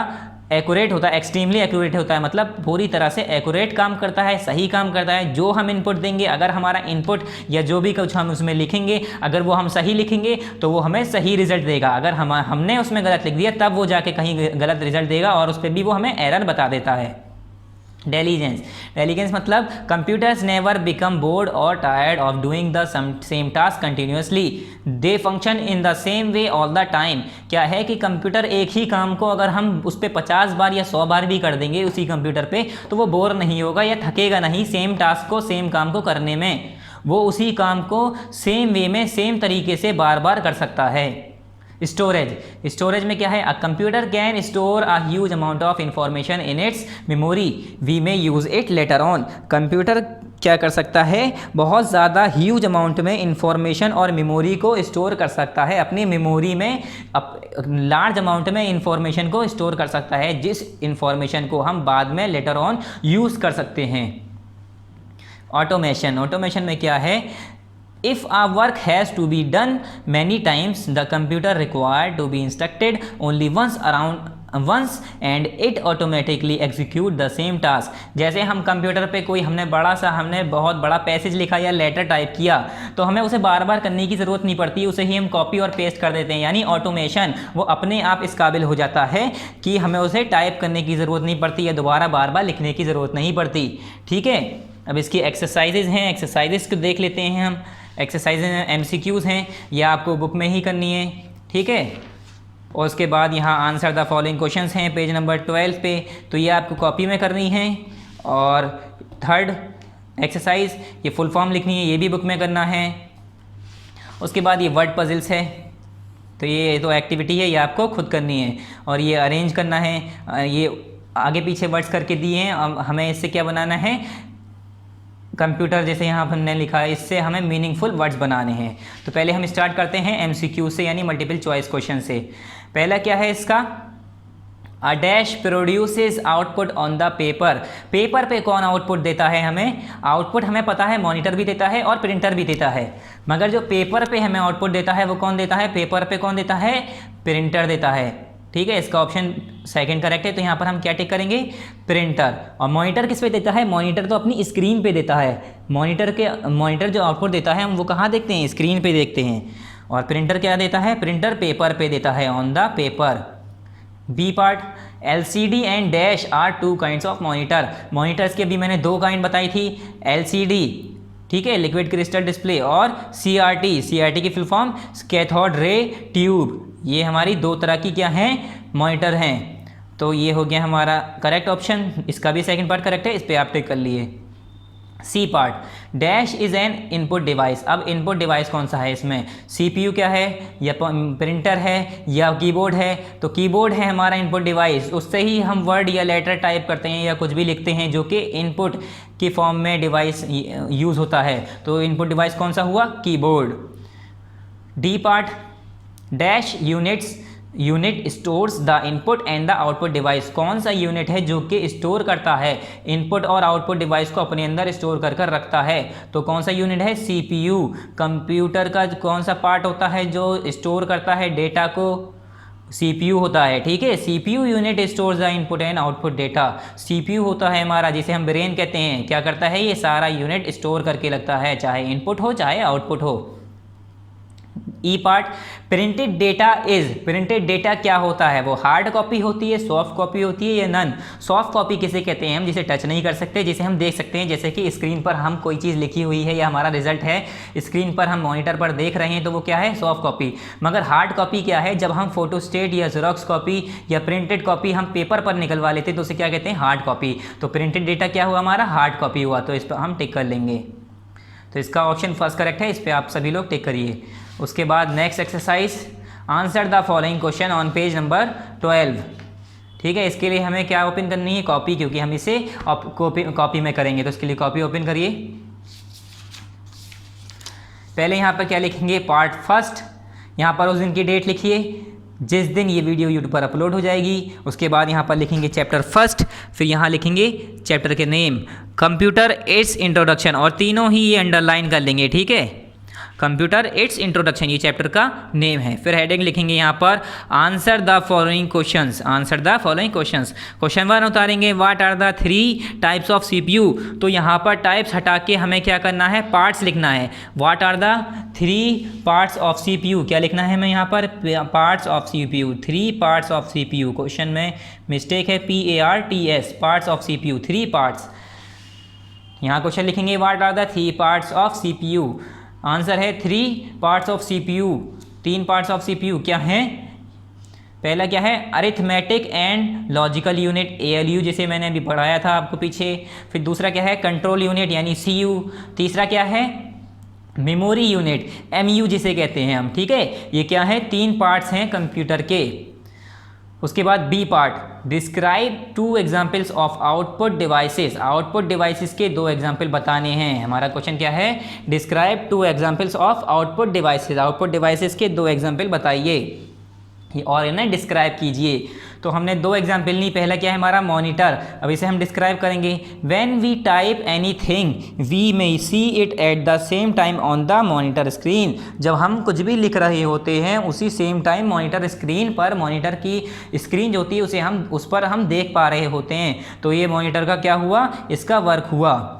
एक्यूरेट होता है, एक्सट्रीमली एक्यूरेट होता है, मतलब पूरी तरह से एक्यूरेट काम करता है, सही काम करता है। जो हम इनपुट देंगे, अगर हमारा इनपुट या जो भी कुछ हम उसमें लिखेंगे, अगर वो हम सही लिखेंगे तो वो हमें सही रिजल्ट देगा। अगर हमने उसमें गलत लिख दिया तब वो जाके कहीं गलत रिजल्ट देगा और उस पर भी वो हमें एरर बता देता है। डेलीगेंस मतलब कंप्यूटर्स नेवर बिकम बोर्ड और tired of doing the same task continuously, they function in the same way all the time. क्या है कि कंप्यूटर एक ही काम को अगर हम उस पर 50 बार या 100 बार भी कर देंगे उसी कंप्यूटर पे, तो वो बोर नहीं होगा या थकेगा नहीं। सेम टास्क को, सेम काम को करने में वो उसी काम को सेम वे में, सेम तरीके से बार बार कर सकता है। स्टोरेज में क्या है? A computer can store a huge amount of information in its memory, we may use it later on. Computer क्या कर सकता है? बहुत ज़्यादा ह्यूज अमाउंट में इंफॉर्मेशन और मेमोरी को स्टोर कर सकता है अपनी मेमोरी में। लार्ज अमाउंट में इंफॉर्मेशन को स्टोर कर सकता है, जिस इंफॉर्मेशन को हम बाद में लेटर ऑन यूज़ कर सकते हैं। ऑटोमेशन में क्या है? If a work has to be done many times, the computer required to be instructed only once and it automatically execute the same task। जैसे हम कंप्यूटर पे हमने बहुत बड़ा पैसेज लिखा या लेटर टाइप किया तो हमें उसे बार बार करने की ज़रूरत नहीं पड़ती, उसे ही हम कॉपी और पेस्ट कर देते हैं। यानी ऑटोमेशन वो अपने आप इस काबिल हो जाता है कि हमें उसे टाइप करने की ज़रूरत नहीं पड़ती या दोबारा बार बार लिखने की ज़रूरत नहीं पड़ती। ठीक है। अब इसकी एक्सरसाइजेज हैं, एक्सरसाइजेज को देख लेते हैं हम। एक्सरसाइज MCQs हैं, यह आपको बुक में ही करनी है। ठीक है। और उसके बाद यहाँ आंसर द फॉलोइंग क्वेश्चंस हैं पेज नंबर 12 पे, तो ये आपको कॉपी में करनी है। और थर्ड एक्सरसाइज, ये फुल फॉर्म लिखनी है, ये भी बुक में करना है। उसके बाद ये वर्ड पजल्स है, तो ये तो एक्टिविटी है, ये आपको खुद करनी है। और ये अरेंज करना है, ये आगे पीछे वर्ड्स करके दिए हैं। अब हमें इससे क्या बनाना है? कंप्यूटर जैसे यहाँ हमने लिखा है, इससे हमें मीनिंगफुल वर्ड्स बनाने हैं। तो पहले हम स्टार्ट करते हैं MCQ से, यानी मल्टीपल चॉइस क्वेश्चन से। पहला क्या है इसका? A dash produces output on the paper. Paper पे कौन आउटपुट देता है हमें? आउटपुट हमें पता है मॉनिटर भी देता है और प्रिंटर भी देता है, मगर जो पेपर पे हमें आउटपुट देता है वो कौन देता है? पेपर पे कौन देता है? प्रिंटर देता है। ठीक है, इसका ऑप्शन सेकंड करेक्ट है। तो यहाँ पर हम क्या टिक करेंगे? प्रिंटर। और मॉनिटर किस पे देता है? मॉनिटर तो अपनी स्क्रीन पे देता है। मॉनिटर जो आउटपुट देता है हम वो कहाँ देखते हैं? स्क्रीन पे देखते हैं। और प्रिंटर क्या देता है? प्रिंटर पेपर पे देता है, on the paper. B part, LCD and dash are two kinds of monitor. Monitors के भी मैंने दो काइंड बताई थी, LCD ठीक है, लिक्विड क्रिस्टल डिस्प्ले। और CRT, CRT की full form cathode ray tube. ये हमारी दो तरह की क्या हैं, मॉनिटर हैं। तो ये हो गया हमारा करेक्ट ऑप्शन, इसका भी सेकंड पार्ट करेक्ट है, इस पर आप टिक कर लिए। C part, dash is an input device. अब इनपुट डिवाइस कौन सा है इसमें, CPU क्या है या प्रिंटर है या कीबोर्ड है। तो कीबोर्ड है हमारा इनपुट डिवाइस, उससे ही हम वर्ड या लेटर टाइप करते हैं या कुछ भी लिखते हैं जो कि इनपुट की फॉर्म में डिवाइस यूज़ होता है। तो इनपुट डिवाइस कौन सा हुआ, keyboard. D part, dash unit stores the input and the output device. कौन सा यूनिट है जो कि स्टोर करता है इनपुट और आउटपुट डिवाइस को अपने अंदर स्टोर कर रखता है। तो कौन सा यूनिट है, CPU। कंप्यूटर का कौन सा पार्ट होता है जो स्टोर करता है डेटा को, CPU होता है। ठीक है, CPU unit stores the input and output data. CPU होता है हमारा, जिसे हम ब्रेन कहते हैं, क्या करता है, ये सारा यूनिट स्टोर करके लगता है, चाहे इनपुट हो चाहे आउटपुट हो। E part, printed data is, printed data क्या होता है, वो हार्ड कॉपी होती है, सॉफ्ट कॉपी होती है या नन। सॉफ्ट कॉपी किसे कहते हैं, हम जिसे टच नहीं कर सकते, जिसे हम देख सकते हैं, जैसे कि स्क्रीन पर हम कोई चीज़ लिखी हुई है या हमारा रिजल्ट है स्क्रीन पर हम मॉनिटर पर देख रहे हैं, तो वो क्या है, सॉफ्ट कॉपी। मगर हार्ड कॉपी क्या है, जब हम फोटोस्टेट या जेरोक्स कॉपी या प्रिंटेड कॉपी हम पेपर पर निकलवा लेते हैं तो उसे क्या कहते हैं, हार्ड कॉपी। तो प्रिंटेड डेटा क्या हुआ हमारा, हार्ड कॉपी हुआ। तो इस पर हम टिक कर लेंगे। तो इसका ऑप्शन फर्स्ट करेक्ट है, इस पर आप सभी लोग टिक करिए। उसके बाद next exercise, answer the following question on page number 12। ठीक है, इसके लिए हमें क्या ओपन करनी है, कॉपी, क्योंकि हम इसे कॉपी में करेंगे। तो इसके लिए कॉपी ओपन करिए। पहले यहाँ पर क्या लिखेंगे, पार्ट फर्स्ट, यहाँ पर उस दिन की डेट लिखिए जिस दिन ये वीडियो यूट्यूब पर अपलोड हो जाएगी। उसके बाद यहाँ पर लिखेंगे चैप्टर फर्स्ट, फिर यहाँ लिखेंगे चैप्टर के नेम, कंप्यूटर इट्स इंट्रोडक्शन, और तीनों ही ये अंडरलाइन कर लेंगे। ठीक है, कंप्यूटर इट्स इंट्रोडक्शन ये चैप्टर का नेम है। फिर हेडिंग लिखेंगे यहाँ पर answer the following questions, answer the following questions. Question 1 उतारेंगे, what are the 3 types of CPU। तो यहाँ पर टाइप्स हटा के हमें क्या करना है, पार्ट्स लिखना है। What are the 3 parts of CPU, क्या लिखना है हमें यहाँ पर, parts of CPU, 3 parts of CPU। Question में मिस्टेक है, PARTS, parts of CPU, 3 parts. यहाँ क्वेश्चन लिखेंगे, what are the 3 parts of CPU। Answer है 3 parts of CPU, 3 parts of CPU क्या हैं। पहला क्या है, arithmetic and logical unit, ALU, जिसे मैंने अभी पढ़ाया था आपको पीछे। फिर दूसरा क्या है, कंट्रोल यूनिट यानी CU। तीसरा क्या है, मेमोरी यूनिट, MU जिसे कहते हैं हम। ठीक है, ये क्या है, 3 पार्ट्स हैं कंप्यूटर के। उसके बाद B part, describe 2 examples of output devices. Output devices के 2 एग्जाम्पल बताने हैं। हमारा क्वेश्चन क्या है, describe 2 examples of output devices. Output devices के 2 एग्जाम्पल बताइए और इन्हें डिस्क्राइब कीजिए। तो हमने 2 एग्जाम्पल ली। पहला क्या है हमारा, मॉनिटर। अब इसे हम डिस्क्राइब करेंगे, when we type anything we may see it at the same time on the monitor screen. जब हम कुछ भी लिख रहे होते हैं उसी सेम टाइम मॉनिटर स्क्रीन पर, मॉनिटर की स्क्रीन जो होती है उस पर हम देख पा रहे होते हैं। तो ये मॉनिटर का क्या हुआ, इसका वर्क हुआ।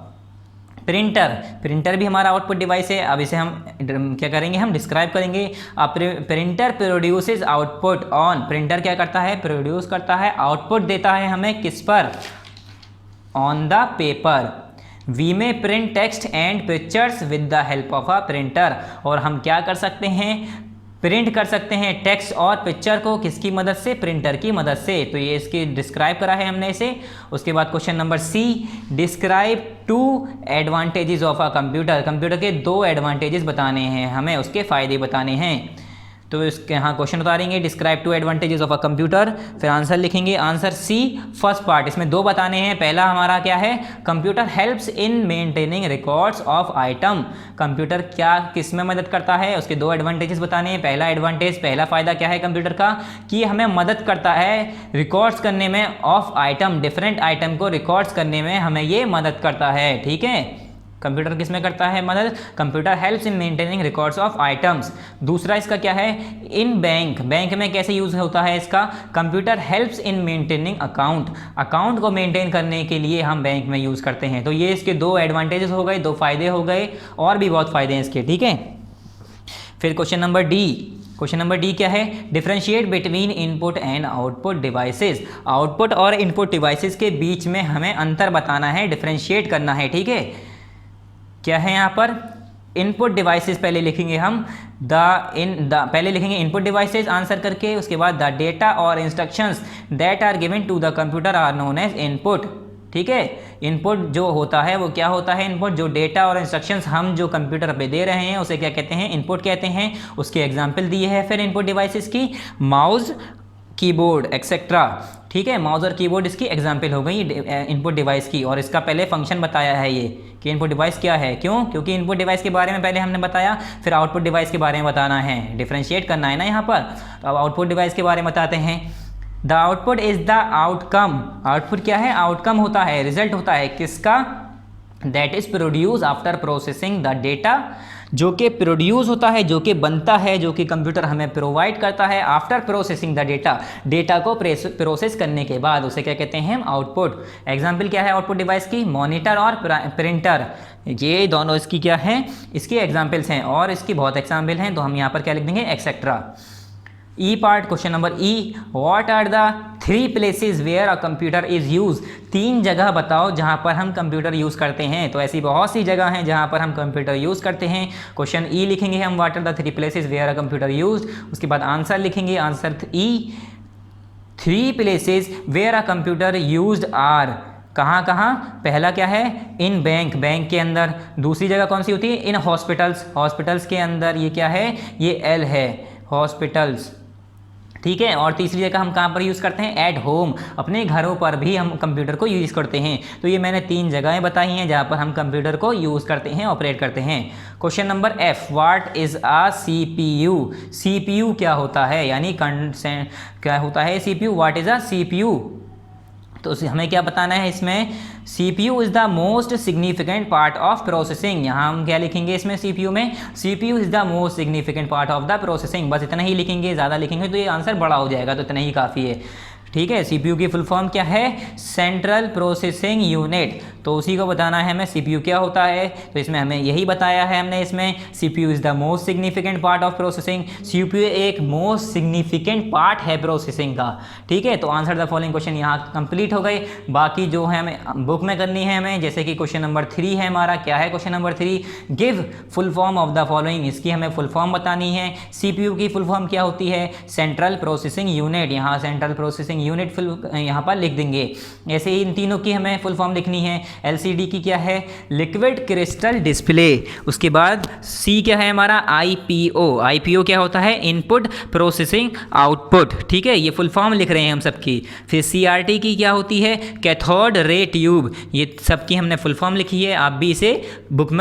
प्रिंटर भी हमारा आउटपुट डिवाइस है। अब इसे हम क्या करेंगे, हम डिस्क्राइब करेंगे। अब printer produces output on, printer क्या करता है, प्रोड्यूस करता है, आउटपुट देता है हमें किस पर, ऑन द पेपर। वी में print text and pictures with the help of a printer. और हम क्या कर सकते हैं, प्रिंट कर सकते हैं टेक्स्ट और पिक्चर को किसकी मदद से, प्रिंटर की मदद से। तो ये इसकी डिस्क्राइब करा है हमने इसे। उसके बाद question number C, describe 2 advantages of a computer. Computer के 2 एडवांटेजेस बताने हैं हमें, उसके फ़ायदे बताने हैं। तो इसके यहाँ क्वेश्चन उतारेंगे, describe 2 advantages of a computer, फिर आंसर लिखेंगे। आंसर सी फर्स्ट पार्ट, इसमें 2 बताने हैं। पहला हमारा क्या है, computer helps in maintaining records of item. Computer क्या किस में मदद करता है, उसके 2 एडवांटेजेस बताने हैं। पहला एडवांटेज, पहला फ़ायदा क्या है कंप्यूटर का, कि हमें मदद करता है रिकॉर्ड्स करने में ऑफ आइटम, डिफरेंट आइटम को रिकॉर्ड्स करने में हमें ये मदद करता है। ठीक है, कंप्यूटर किस में करता है मदद, computer helps in maintaining records of items. दूसरा इसका क्या है, इन बैंक, बैंक में कैसे यूज़ होता है इसका, computer helps in maintaining account, account को मेंटेन करने के लिए हम बैंक में यूज़ करते हैं। तो ये इसके 2 एडवांटेजेस हो गए, 2 फ़ायदे हो गए, और भी बहुत फ़ायदे हैं इसके। ठीक है, फिर question number D. Question number D क्या है, differentiate between input and output devices. Output और इनपुट डिवाइसेस के बीच में हमें अंतर बताना है, डिफरेंशिएट करना है। ठीक है, क्या है यहाँ पर, इनपुट डिवाइसेस पहले लिखेंगे हम, पहले लिखेंगे इनपुट डिवाइसेस आंसर करके, उसके बाद द डेटा और instructions that are given to the computer are known as input. ठीक है, इनपुट जो होता है वो क्या होता है, इनपुट जो डेटा और इंस्ट्रक्शंस हम जो कंप्यूटर पे दे रहे हैं उसे क्या कहते हैं, इनपुट कहते हैं। उसके एग्जांपल दिए हैं फिर इनपुट डिवाइसेस की, माउस, कीबोर्ड एक्सेट्रा। ठीक है, माउस और कीबोर्ड इसकी एग्जांपल हो गई इनपुट डिवाइस की। और इसका पहले फंक्शन बताया है ये कि इनपुट डिवाइस क्या है, क्यों, क्योंकि इनपुट डिवाइस के बारे में पहले हमने बताया, फिर आउटपुट डिवाइस के बारे में बताना है, डिफ्रेंशिएट करना है ना यहाँ पर। तो अब आउटपुट डिवाइस के बारे में बताते हैं। The output is the outcome, output क्या है, आउटकम होता है, रिजल्ट होता है किसका, that is produce after processing the data, जो कि प्रोड्यूस होता है, जो कि बनता है, जो कि कंप्यूटर हमें प्रोवाइड करता है after processing the data, data को प्रोसेस करने के बाद उसे क्या कहते हैं हम, आउटपुट। एग्जांपल क्या है आउटपुट डिवाइस की, मॉनिटर और प्रिंटर, ये दोनों इसकी क्या हैं, इसकी एग्जांपल्स हैं, और इसकी बहुत एग्जांपल हैं, तो हम यहाँ पर क्या लिख देंगे, etcetera. E part, question number E, what are the 3 places where a computer is use, 3 जगह बताओ जहां पर हम कंप्यूटर यूज़ करते हैं। तो ऐसी बहुत सी जगह हैं जहां पर हम कंप्यूटर यूज़ करते हैं। क्वेश्चन ई लिखेंगे हम, what are the 3 places where a computer use, उसके बाद आंसर लिखेंगे, answer E, 3 places where a computer used are, कहाँ कहाँ, पहला क्या है, इन बैंक, बैंक के अंदर। दूसरी जगह कौन सी होती है, इन हॉस्पिटल्स, हॉस्पिटल्स के अंदर, ये क्या है, ये एल है, हॉस्पिटल्स। ठीक है, और तीसरी जगह हम कहाँ पर यूज़ करते हैं, एट होम, अपने घरों पर भी हम कंप्यूटर को यूज़ करते हैं। तो ये मैंने 3 जगहें बताई हैं जहाँ पर हम कंप्यूटर को यूज़ करते हैं, ऑपरेट करते हैं। Question number F, what is a CPU, CPU क्या होता है, यानी क्या होता है CPU, what is a CPU। तो हमें क्या बताना है इसमें, CPU is the most significant part of processing. यहाँ हम क्या लिखेंगे इसमें CPU में, CPU is the most significant part of the processing, बस इतना ही लिखेंगे, ज़्यादा लिखेंगे तो ये आंसर बड़ा हो जाएगा, तो इतना ही काफ़ी है। ठीक है, CPU की फुल फॉर्म क्या है, सेंट्रल प्रोसेसिंग यूनिट, तो उसी को बताना है हमें CPU क्या होता है। तो इसमें हमें यही बताया है हमने इसमें, CPU is the most significant part of processing, CPU एक मोस्ट सिग्निफिकेंट पार्ट है प्रोसेसिंग का। ठीक है, तो आंसर द फॉलोइंग क्वेश्चन यहाँ कंप्लीट हो गए। बाकी जो है हमें बुक में करनी है हमें, जैसे कि क्वेश्चन नंबर 3 है हमारा, क्या है question number 3, give full form of the following, इसकी हमें फुल फॉर्म बतानी है। CPU की फुल फॉर्म क्या होती है, सेंट्रल प्रोसेसिंग यूनिट, यहाँ सेंट्रल प्रोसेसिंग यूनिट यहाँ पर लिख देंगे। ऐसे ही इन तीनों की हमें फुल फॉर्म लिखनी है। LCD की क्या है, लिक्विड क्रिस्टल डिस्प्ले। उसके बाद C क्या है हमारा, IPO, IPO क्या होता है, इनपुट प्रोसेसिंग आउटपुट। ठीक है, ये फुल फॉर्म लिख रहे हैं हम सबकी। फिर CRT की क्या होती है, कैथोड रे ट्यूब, ये सबकी हमने फुल फॉर्म लिखी है, आप भी इसे बुक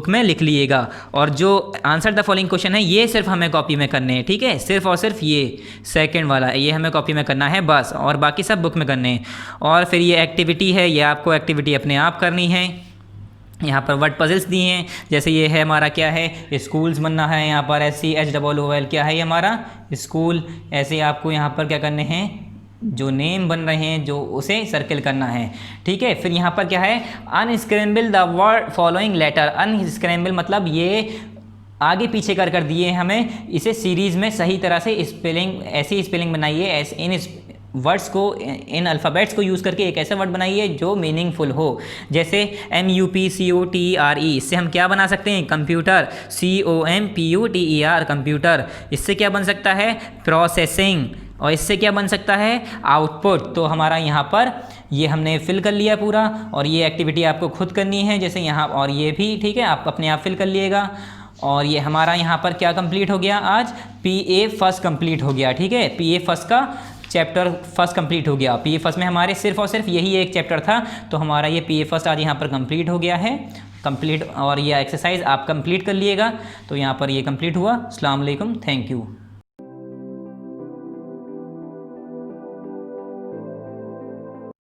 में लिख लीजिएगा। और जो आंसर द फॉलोइंग क्वेश्चन है ये सिर्फ हमें कॉपी में करने हैं। ठीक है, सिर्फ और सिर्फ ये सेकंड वाला ये हमें कॉपी में करना है बस, और बाकी सब बुक में करने हैं। और फिर ये एक्टिविटी है, ये आपको एक्टिविटी अपने आप करनी है। यहाँ पर वर्ड पजल्स दिए हैं, जैसे ये है हमारा क्या है, स्कूल्स बनना है, यहाँ पर SCHOOL क्या है ये हमारा स्कूल। ऐसे आपको यहाँ पर क्या करने हैं, जो नेम बन रहे हैं जो उसे सर्किल करना है। ठीक है, फिर यहाँ पर क्या है, unscramble the word following letter. Unscramble मतलब ये आगे पीछे कर दिए हमें, इसे सीरीज़ में सही तरह से स्पेलिंग, ऐसी स्पेलिंग बनाइए, इन वर्ड्स को, इन अल्फ़ाबेट्स को यूज़ करके एक ऐसा वर्ड बनाइए जो मीनिंगफुल हो। जैसे MUPCOTRE, इससे हम क्या बना सकते हैं, कंप्यूटर। COMPUTER कंप्यूटर, इससे क्या बन सकता है, प्रोसेसिंग। और इससे क्या बन सकता है, आउटपुट। तो हमारा यहाँ पर ये हमने फिल कर लिया पूरा, और ये एक्टिविटी आपको खुद करनी है, जैसे यहाँ, और ये भी ठीक है, आप अपने आप फिल कर लिएगा। और ये हमारा यहाँ पर क्या कंप्लीट हो गया, आज PA फर्स्ट कंप्लीट हो गया। ठीक है, PA फर्स्ट का चैप्टर फर्स्ट कंप्लीट हो गया। PA फर्स्ट में हमारे सिर्फ और सिर्फ यही एक चैप्टर था, तो हमारा ये PA फर्स्ट आज यहाँ पर कंप्लीट हो गया है, कंप्लीट। और ये एक्सरसाइज आप कंप्लीट कर लिएगा। तो यहाँ पर ये कंप्लीट हुआ। अस्सलाम वालेकुम, थैंक यू।